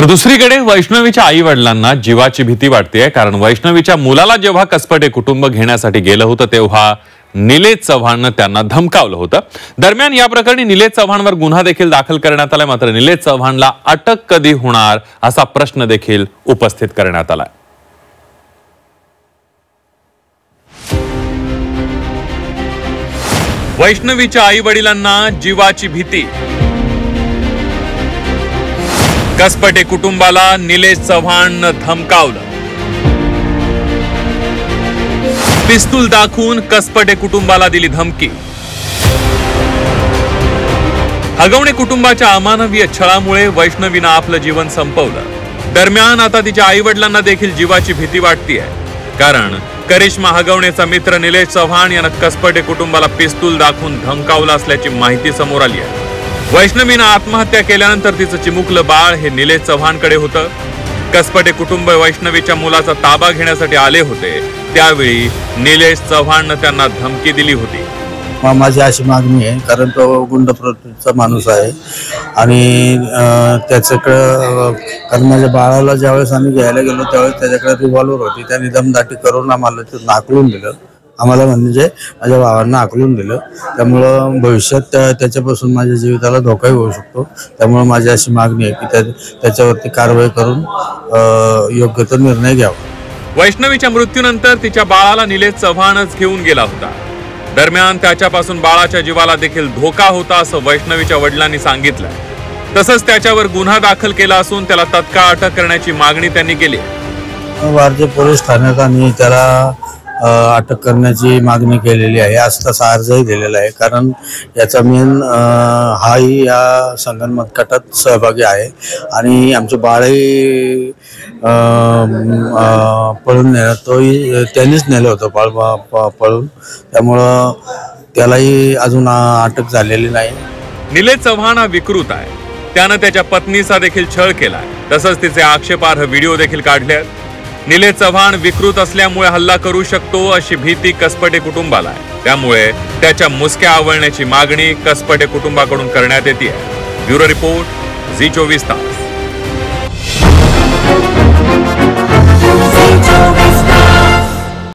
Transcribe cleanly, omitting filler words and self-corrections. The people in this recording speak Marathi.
तर दुसरीकडे वैष्णवीच्या आई वडिलांना जीवाची भीती वाटते, कारण वैष्णवीच्या मुलाला जेव्हा कसपटे कुटुंब घेण्यासाठी गेलं होतं तेव्हा निलेश चव्हाणनं त्यांना धमकावलं होतं। दरम्यान या प्रकरणी निलेश चव्हाणवर गुन्हा देखील दाखल करण्यात आलाय। मात्र निलेश चव्हाणला अटक कधी होणार असा प्रश्न देखील उपस्थित करण्यात आलाय। वैष्णवीच्या आई वडिलांना जीवाची भीती, कसपटे कुटुंबाला निलेश चव्हाणनं धमकावलं। पिस्तूल दाखवून कसपटे कुटुंबाला दिली धमकी। हगवणे कुटुंबाच्या अमानवीय छळामुळे वैष्णवीनं आपलं जीवन संपवलं। दरम्यान आता तिच्या आई वडिलांना देखील जीवाची भीती वाटतेय, कारण करिश्मा हगवणेचा मित्र निलेश चव्हाण यानं कसपटे कुटुंबाला पिस्तूल दाखवून धमकावलं असल्याची माहिती समोर आली आहे। वैष्णवीनं आत्महत्या केल्यानंतर तिचं चिमुकलं बाळ हे निलेश चव्हाणकडे होतं। कसपटे कुटुंब वैष्णवीच्या मुलाचा ताबा घेण्यासाठी आले होते, त्यावेळी निलेश चव्हाणनं त्यांना धमकी दिली होती। माझी अशी मागणी आहे, कारण तो गुंड प्रवृत्तीचा माणूस आहे आणि त्याच्याकडं कारण माझ्या बाळाला ज्यावेळेस आम्ही घ्यायला गेलो त्यावेळेस त्याच्याकडे रिव्हॉल्वर होती। त्याने दमदाटी करून आम्हाला ते हाकलून दिलं, आम्हाला म्हणजे माझ्या भावांना हाकलून दिलं। त्यामुळं भविष्यात त्याच्यापासून माझ्या जीविताला धोकाही होऊ शकतो। त्यामुळे माझी अशी मागणी आहे की त्याच्यावरती कारवाई करून योग्य तो निर्णय घ्यावा। वैष्णवीच्या मृत्यूनंतर तिच्या बाळाला निलेश चव्हाणच घेऊन गेला होता। दरम्यान त्याच्यापासून बाळाच्या जीवाला देखील धोका होता असं वैष्णवीच्या वडिलांनी सांगितलं। तसंच त्याच्यावर गुन्हा दाखल केला असून त्याला तत्काळ अटक करण्याची मागणी त्यांनी केली। वारजे पोलीस ठाण्यात आणि त्याला अटक करण्याची मागणी केलेली आहे। आज तसा अर्जही दिलेला आहे, कारण याचा मेन हाही या संगनमत गटात सहभागी आहे आणि आमचे बाळही पळून नेलं, तोही त्यांनीच नेलं होतं पळून। त्यामुळं त्यालाही अजून अटक झालेली नाही। निलेश चव्हाण हा विकृत आहे, त्यानं त्याच्या पत्नीचा देखील छळ केलाय, तसंच तिचे आक्षेपार्ह व्हिडिओ देखील काढले आहेत। निलेश चव्हाण विकृत असल्यामुळे हल्ला करू शकतो अशी भीती कसपटे कुटुंबाला आहे, त्यामुळे त्याच्या मुसक्या आवळण्याची मागणी कसपटे कुटुंबाकडून करण्यात येते। ब्युरो रिपोर्ट, झी 24 तास।